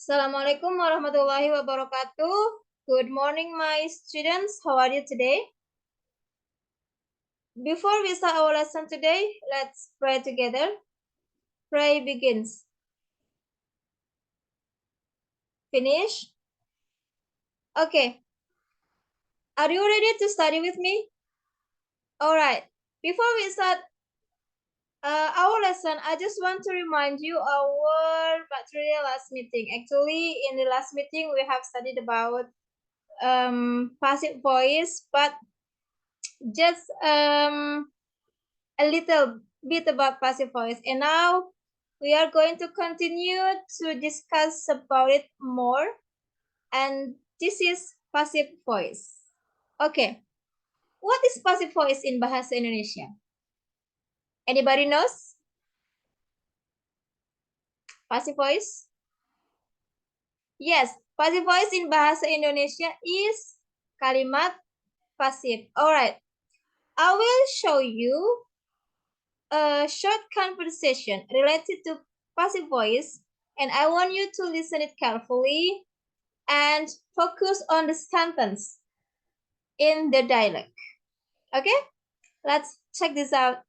Assalamualaikum warahmatullahi wabarakatuh. Good morning, my students. How are you today? Before we start our lesson today, let's pray together. Pray begins. Finish? Okay. Are you ready to study with me? All right. Before we start our lesson, I just want to remind you our material last meeting. Actually, in the last meeting, we have studied about passive voice, but just a little bit about passive voice. And now we are going to continue to discuss about it more. And this is passive voice. Okay. What is passive voice in Bahasa Indonesia? Anybody knows? Passive voice? Yes, passive voice in Bahasa Indonesia is kalimat pasif. Alright, I will show you a short conversation related to passive voice, and I want you to listen it carefully and focus on the sentence in the dialogue. Okay, let's check this out.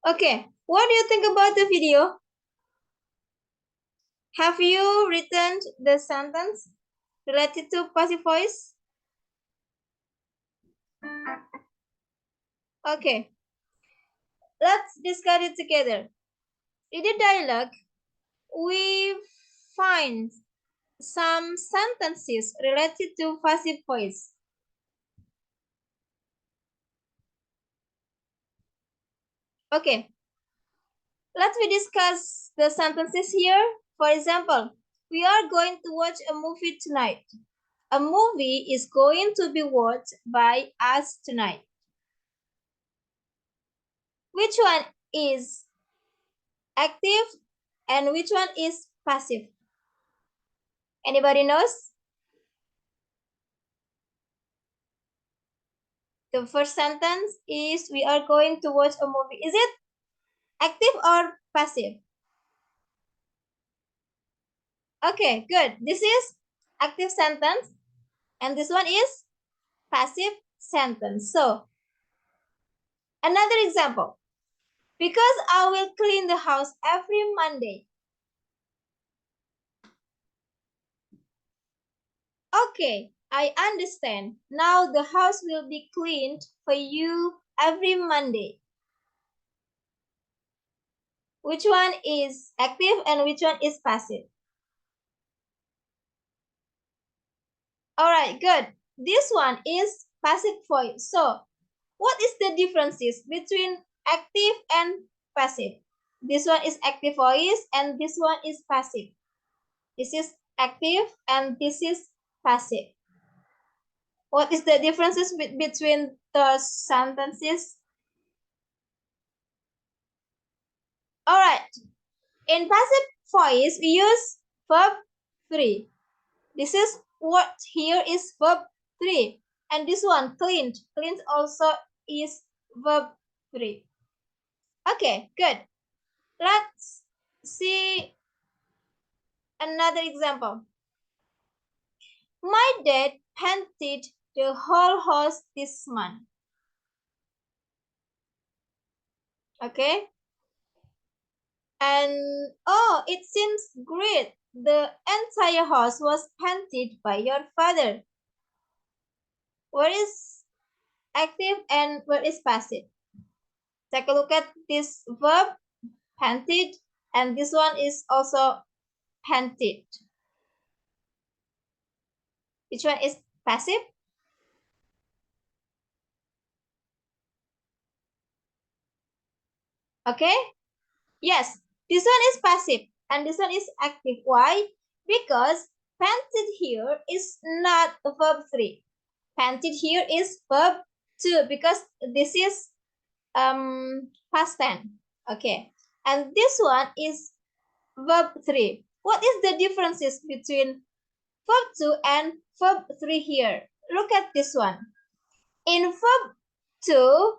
Okay, what do you think about the video? Have you written the sentence related to passive voice? Okay, let's discuss it together. In the dialogue, we find some sentences related to passive voice. Okay, let's discuss the sentences here. For example, we are going to watch a movie tonight. A movie is going to be watched by us tonight. Which one is active and which one is passive? Anybody knows? The first sentence is we are going to watch a movie. Is it active or passive? Okay, good. This is active sentence and this one is passive sentence. So, another example. Because I will clean the house every Monday. Okay, I understand. Now the house will be cleaned for you every Monday. Which one is active and which one is passive? All right, good. This one is passive voice. So, what is the differences between active and passive? This one is active voice and this one is passive. This is active and this is passive. What is the differences between the sentences? All right. In passive voice, we use verb 3. This is what here is verb 3. And this one, cleaned. Cleaned also is verb 3. Okay, good. Let's see another example. My dad painted the whole house this month. Okay. And oh, it seems great. The entire house was painted by your father. What is active and what is passive? Take a look at this verb, painted, and this one is also painted. Which one is passive? Okay. Yes, this one is passive and this one is active. Why? Because painted here is not verb 3. Painted here is verb 2 because this is past tense. Okay. And this one is verb 3. What is the differences between verb 2 and verb 3 here? Look at this one. In verb 2,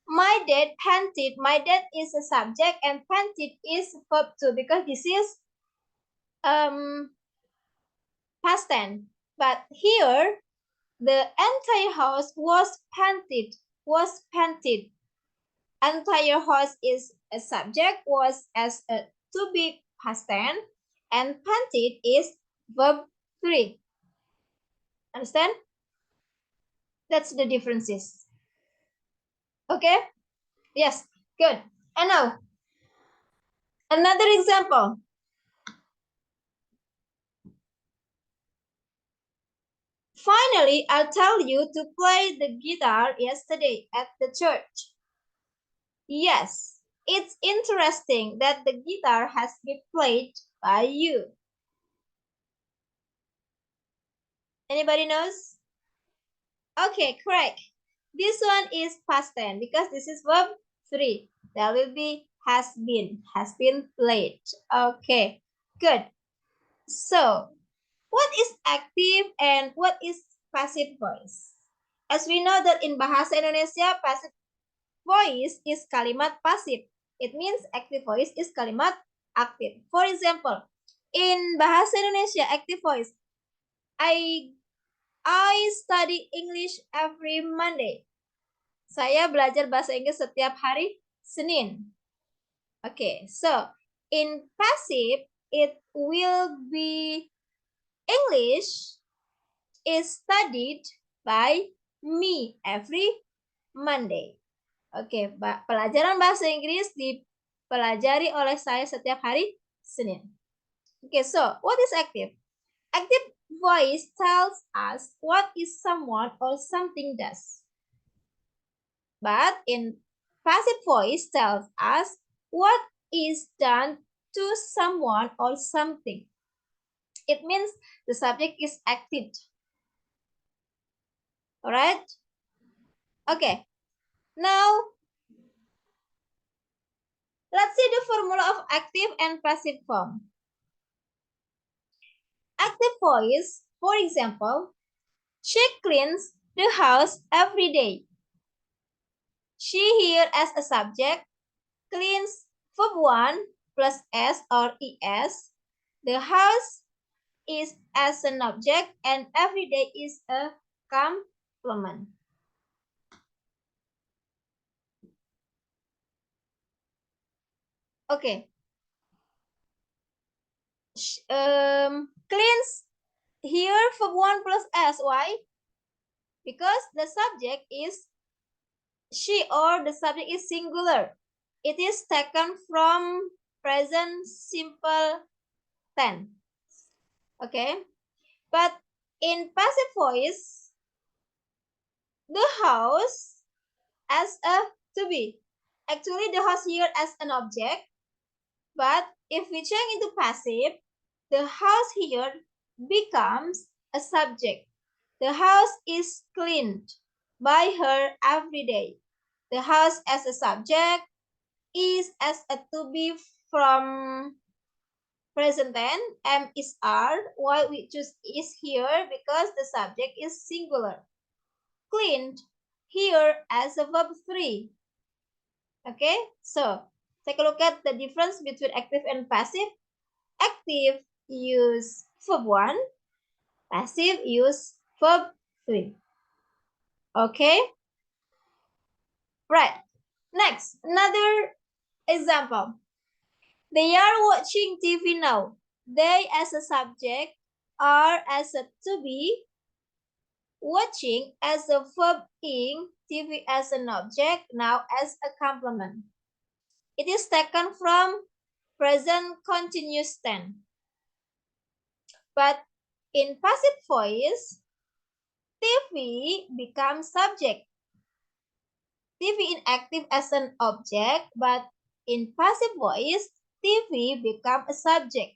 my dad painted. My dad is a subject and painted is verb 2 because this is past tense. But here, the entire house was painted. Was painted. Entire house is a subject, was as a to be past tense, and painted is verb 3. Understand? That's the differences. Okay? Yes, good. And now, another example. Finally, I'll tell you to play the guitar yesterday at the church. Yes, it's interesting that the guitar has been played by you. Anybody knows? Okay, correct. This one is past tense because this is verb 3. There will be has been played. Okay, good. So, what is active and what is passive voice? As we know that in Bahasa Indonesia, passive voice is kalimat pasif. It means active voice is kalimat aktif. For example, in Bahasa Indonesia, active voice, I study English every Monday. Saya belajar bahasa Inggris setiap hari Senin. Okay, so in passive, it will be English is studied by me every Monday. Oke, pelajaran bahasa Inggris dipelajari oleh saya setiap hari Senin. Oke, so what is active? Active voice tells us what is someone or something does. But in passive voice tells us what is done to someone or something. It means the subject is active. Alright? Okay. Now, let's see the formula of active and passive form. Active voice, for example, she cleans the house every day. She here as a subject, cleans verb 1 plus s or es. The house is as an object and every day is a complement. Okay. Cleans here verb 1 plus s. Why? Because the subject is she or the subject is singular. It is taken from present simple tense. Okay. But in passive voice, the house as a to be. Actually, the house here as an object. But if we change into passive, the house here becomes a subject. The house is cleaned by her every day. The house as a subject is as a to be from present tense. M is R. Why we choose is here? Because the subject is singular. Cleaned here as a verb 3. Okay, so Take a look at the difference between active and passive. Active use verb 1, passive use verb 3. Okay? Right. Next, another example. They are watching TV now. They as a subject, are as a to be, watching as a verb ing, TV as an object, now as a complement. It is taken from present continuous tense. But in passive voice, TV becomes subject. TV inactive as an object, but in passive voice, TV become a subject.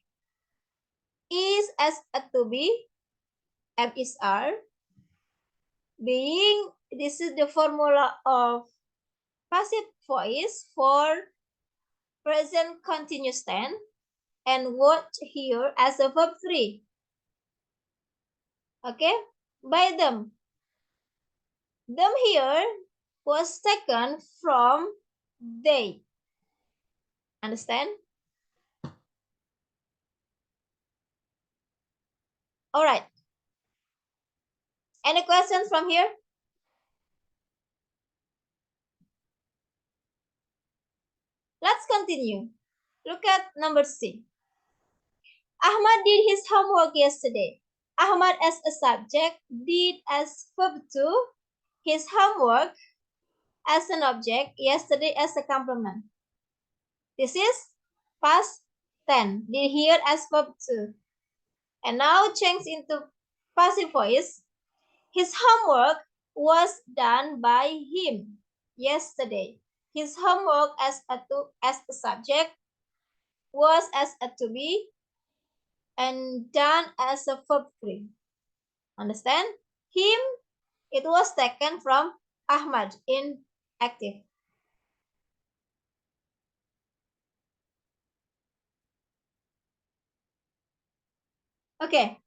Is as a to be, am is are. Being, this is the formula of passive voice for present continuous tense, and what here as a verb 3. Okay, by them. Them here was taken from they. Understand? All right. Any questions from here? Let's continue. Look at number C. Ahmad did his homework yesterday. Ahmad as a subject, did as verb 2, his homework as an object, yesterday as a complement. This is past tense, did here as verb 2. And now change into passive voice. His homework was done by him yesterday. His homework as a subject, was as a to be, and done as a verb 3. Understand? Him, it was taken from Ahmad in active. Okay,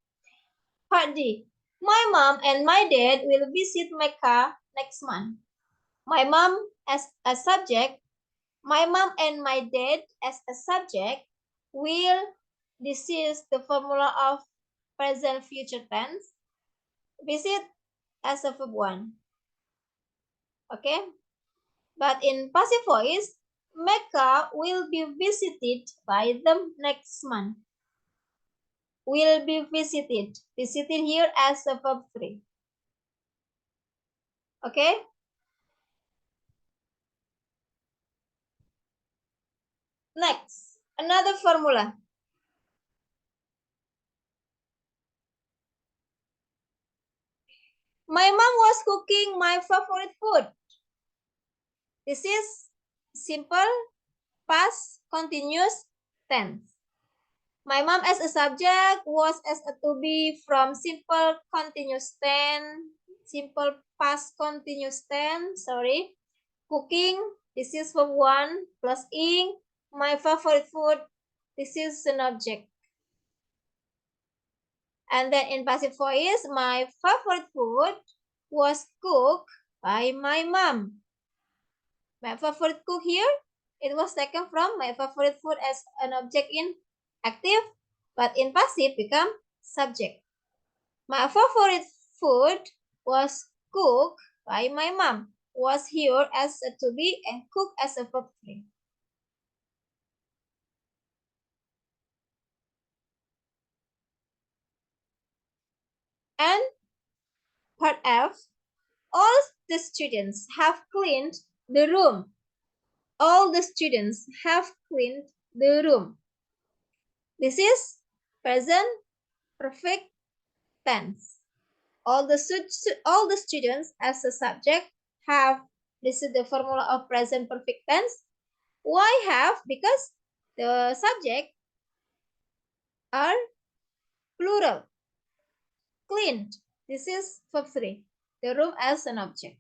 part D. My mom and my dad will visit Mecca next month. My mom as a subject, my mom and my dad as a subject will, this is the formula of present future tense, visit as a verb 1. Okay, but in passive voice, Mecca will be visited by them next month. Will be visited. Visited here as a verb 3. Okay? Next, another formula. My mom was cooking my favorite food. This is simple past continuous tense. My mom as a subject, was as a to be from simple continuous tense, simple past continuous tense, sorry. Cooking, this is verb 1 plus ing, my favorite food, this is an object. And then in passive voice, my favorite food was cooked by my mom. My favorite cook here, it was taken from my favorite food as an object in active, but in passive become subject. My favorite food was cooked by my mom. Was here as a to be and cook as a verb 3. And part F, all the students have cleaned the room. All the students have cleaned the room. This is present perfect tense. All the students as a subject have, this is the formula of present perfect tense. Why have? Because the subject are plural. Cleaned. This is verb 3. The room as an object.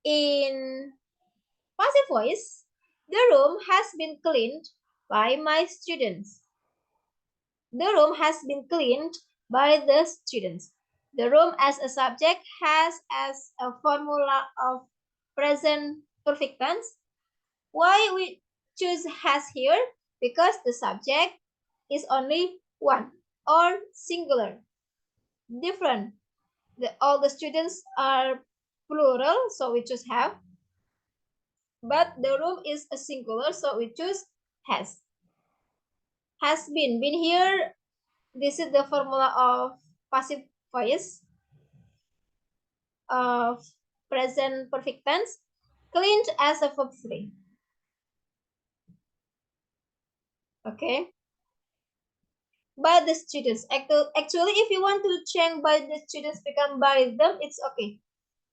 In passive voice, the room has been cleaned by my students. The room has been cleaned by the students. The room as a subject has as a formula of present perfect tense. Why we choose has here? Because the subject is only one or singular. Different. All the students are plural, so we choose have. But the room is a singular, so we choose has. Has been here. This is the formula of passive voice of present perfect tense. Cleaned as a verb 3. Okay. By the students. Actually, if you want to change by the students become by them, it's okay.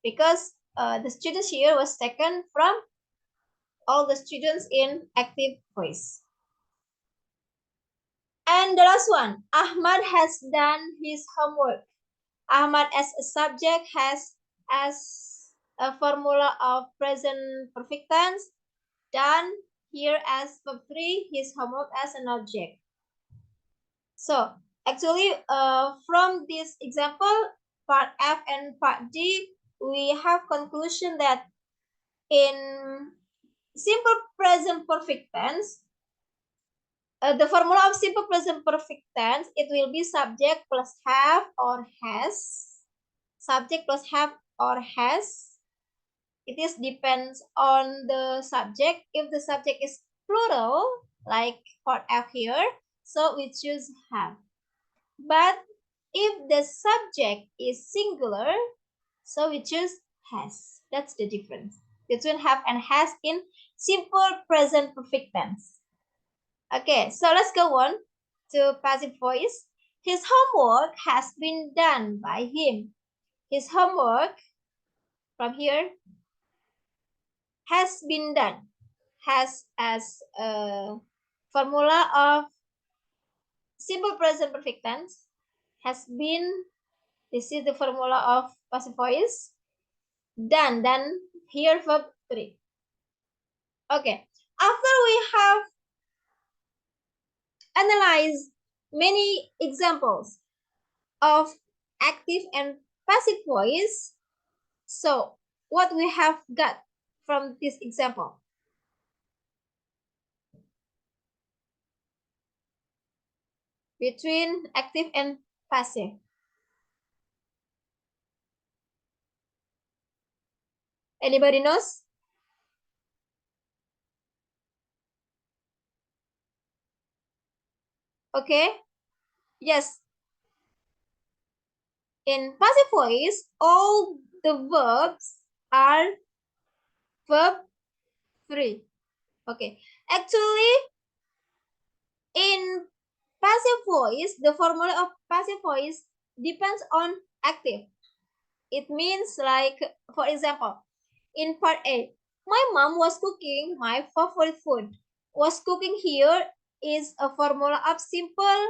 Because the students here was taken from all the students in active voice. And the last one, Ahmad has done his homework. Ahmad as a subject has as a formula of present perfect tense. Done here as verb 3, his homework as an object. So actually from this example, part F and part D, we have conclusion that in simple present perfect tense, the formula of simple present perfect tense, it will be subject plus have or has. Subject plus have or has. It is depends on the subject. If the subject is plural, like part F here, so we choose have. But if the subject is singular, so we choose has. That's the difference between have and has in simple present perfect tense. Okay, so let's go on to passive voice. His homework has been done by him. His homework from here has been done. Has as a formula of simple present perfect tense. Has been, this is the formula of passive voice. Done, done here verb 3. Okay, after we have analyzed many examples of active and passive voice, so what we have got from this example? Between active and passive. Anybody knows? Okay. Yes. In passive voice, all the verbs are verb 3. Okay. Actually, in passive voice, the formula of passive voice depends on active. It means like, for example, in part A, my mom was cooking my favorite food. Was cooking here is a formula of simple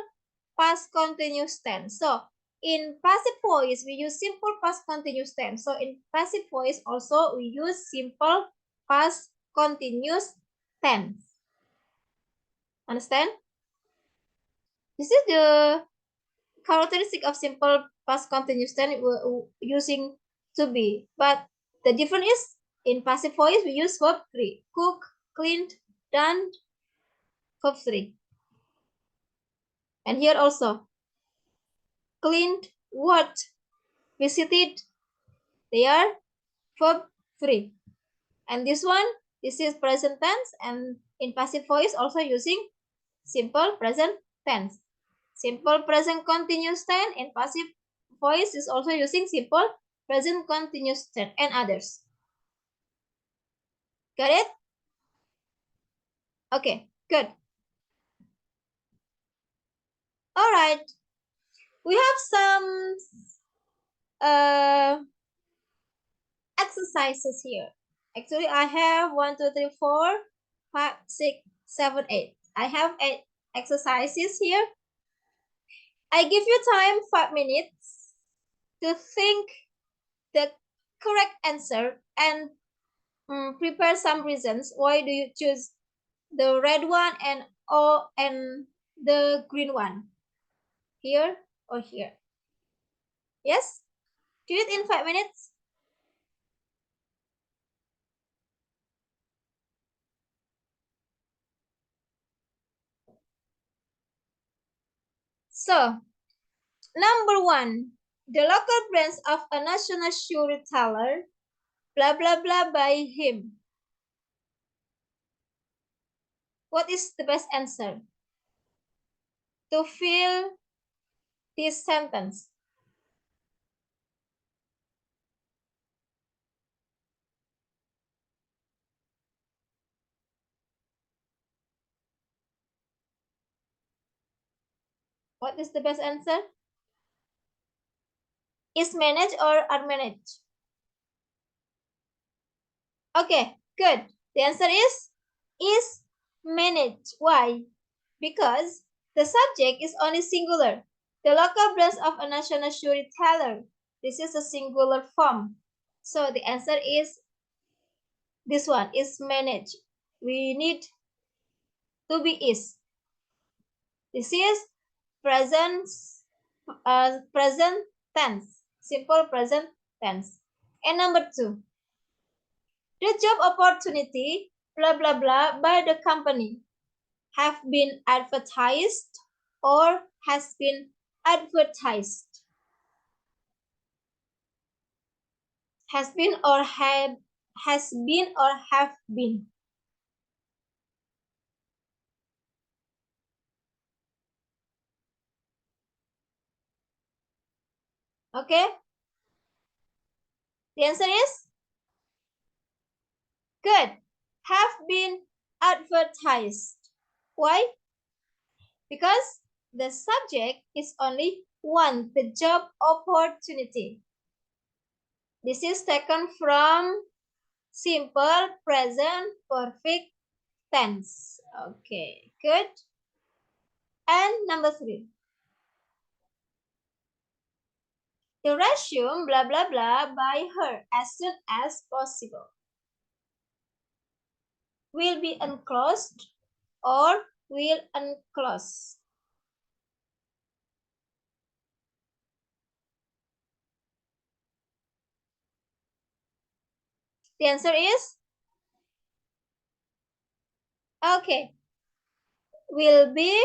past continuous tense. So in passive voice, we use simple past continuous tense. So in passive voice also, we use simple past continuous tense. Understand? This is the characteristic of simple past continuous tense using to be. But the difference is in passive voice, we use verb 3. Cook, cleaned, done, verb 3. And here also, cleaned, what, visited, they are verb 3. And this one, this is present tense, and in passive voice also using simple present tense. Simple present continuous tense in passive voice is also using simple present continuous tense and others. Got it? Okay, good. All right. We have some uh, exercises here. Actually, I have 1, 2, 3, 4, 5, 6, 7, 8. I have 8 exercises here. I give you time 5 minutes to think the correct answer and prepare some reasons. Why do you choose the red one and the green one? Here or here? Yes? Do it in 5 minutes. So, number 1, the local branch of a national shoe retailer, blah blah blah by him. What is the best answer to fill this sentence? What is the best answer? Is managed or unmanaged? Okay, good. The answer is managed. Why? Because the subject is only singular. The local branch of a national shoe retailer. This is a singular form. So the answer is this one is managed. We need to be is. This is present present tense. Simple present tense. And number 2. The job opportunity blah blah blah by the company have been advertised or has been advertised. Has been or have been. Okay? The answer is good. Have been advertised. Why? Because the subject is only one, the job opportunity. This is taken from simple present perfect tense. Okay, good. And number 3. The resume blah blah blah by her as soon as possible. Will be enclosed or will enclose. The answer is okay. Will be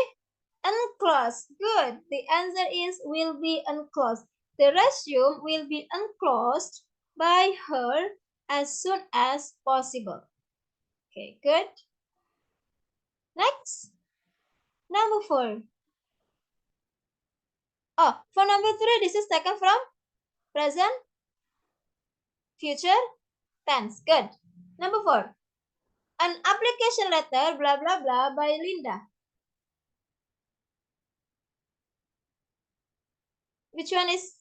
enclosed. Good. The answer is will be enclosed. The resume will be enclosed by her as soon as possible. Okay, good. Next, number 4. Oh, for number 3, this is taken from present, future, tense. Good. Number 4. An application letter, blah, blah, blah, by Linda. Which one is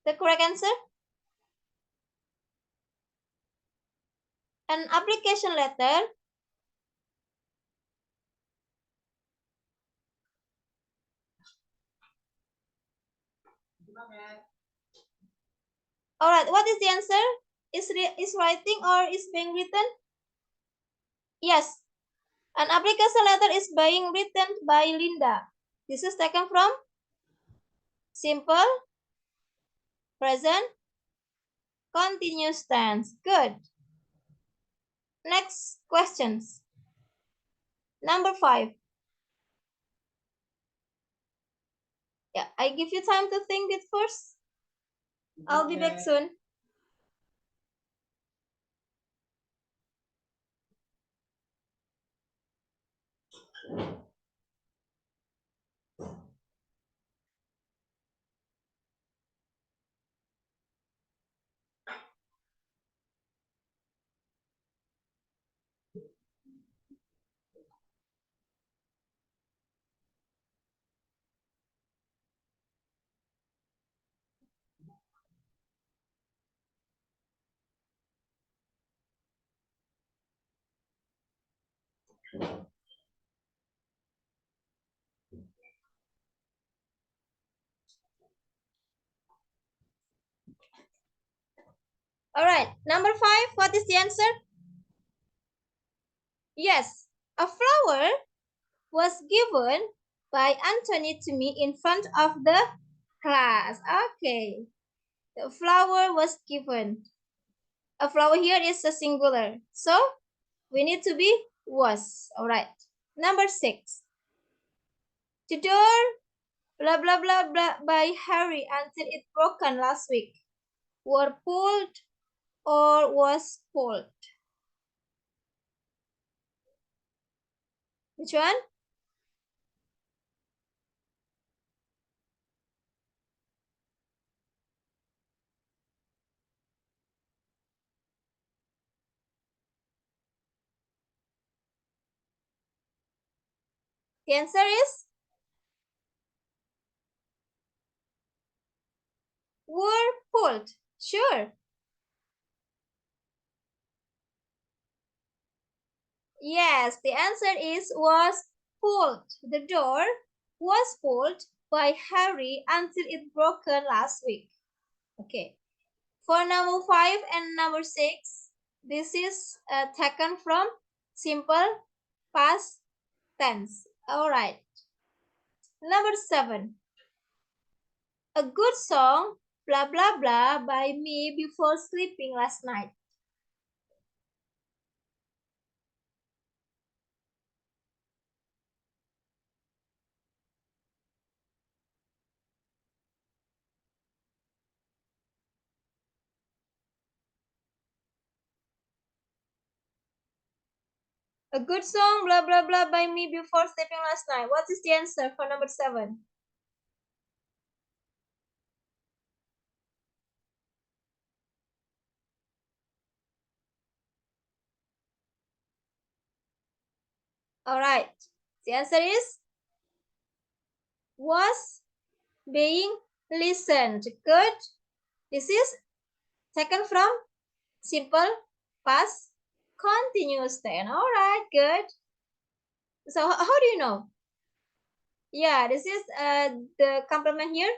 the correct answer? An application letter. Alright, what is the answer? Is writing or is being written? Yes. An application letter is being written by Linda. This is taken from simple, present, continuous tense. Good. Next questions. Number 5. Yeah, I give you time to think it first. I'll be back soon. Alright, number 5, what is the answer? Yes, a flower was given by Anthony to me in front of the class. Okay, the flower was given. A flower here is a singular, so we need to be was. Alright, number 6. The door Blah blah blah blah by Harry until it broken last week. Were pulled or was pulled? Which one? The answer is were pulled. Sure. Yes, the answer is was pulled. The door was pulled by Harry until it broken last week. Okay. For number 5 and number 6, this is taken from simple past tense. All right. Number 7. A good song, blah blah blah, by me before sleeping last night. A good song, blah blah blah, by me before sleeping last night. What is the answer for number 7? All right. The answer is was being listened. Good. This is taken from simple past continuous tense. All right, good. So how do you know? Yeah, this is the complement here.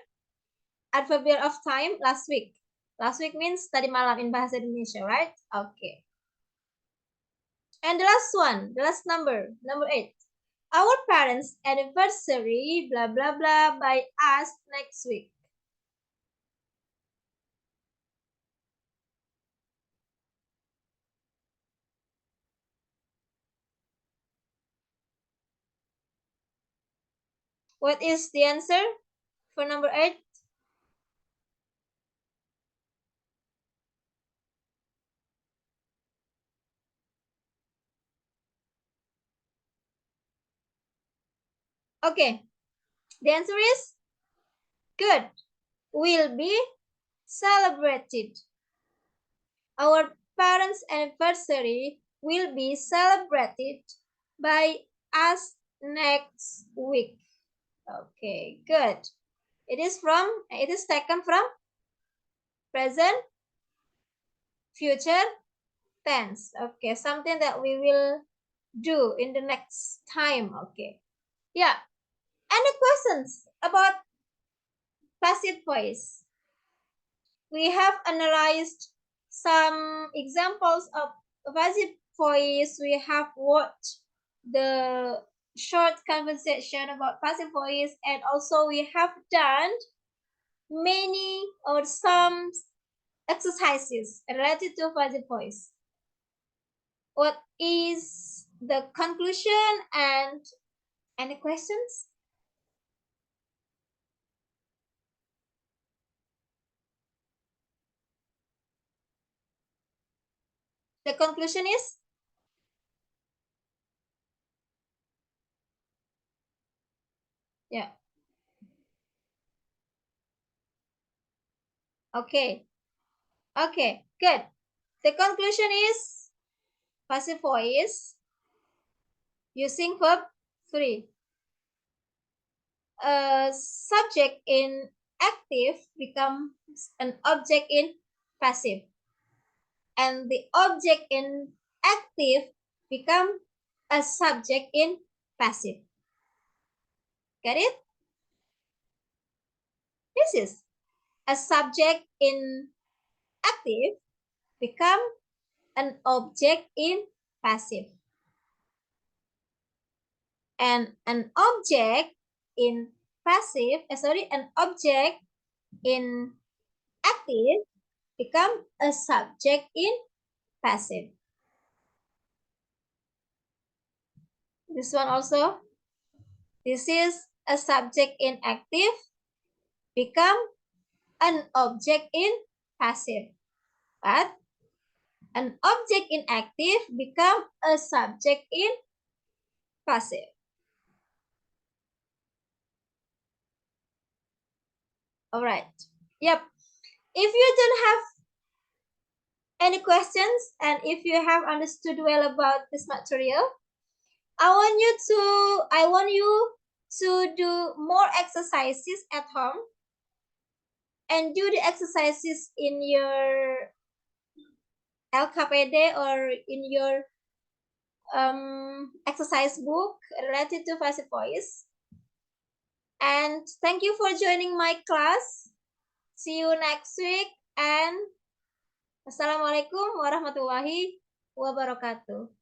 Adverbial of time last week. Last week means tadi malam in Bahasa Indonesia, right? Okay. And the last one, the last number 8. Our parents' anniversary, blah, blah, blah, by us next week. What is the answer for number 8? Okay, the answer is good. Will be celebrated. Our parents' anniversary will be celebrated by us next week. Okay, good. It is taken from present, future, tense. Okay, something that we will do in the next time. Okay. Yeah. Any questions about passive voice? We have analyzed some examples of passive voice. We have watched the short conversation about passive voice, and also we have done many or some exercises related to passive voice. What is the conclusion and any questions? The conclusion is yeah. Okay. Okay. Good. The conclusion is passive voice using verb 3. A subject in active becomes an object in passive, and the object in active become a subject in passive. Get it? This is a subject in active become an object in passive, and an object in an object in active become a subject in passive. This one also. This is a subject in active become an object in passive. But an object in active become a subject in passive. Alright. Yep. If you don't have any questions and if you have understood well about this material, I want you to do more exercises at home and do the exercises in your LKPD or in your exercise book related to passive voice. And thank you for joining my class. See you next week and Assalamualaikum warahmatullahi wabarakatuh.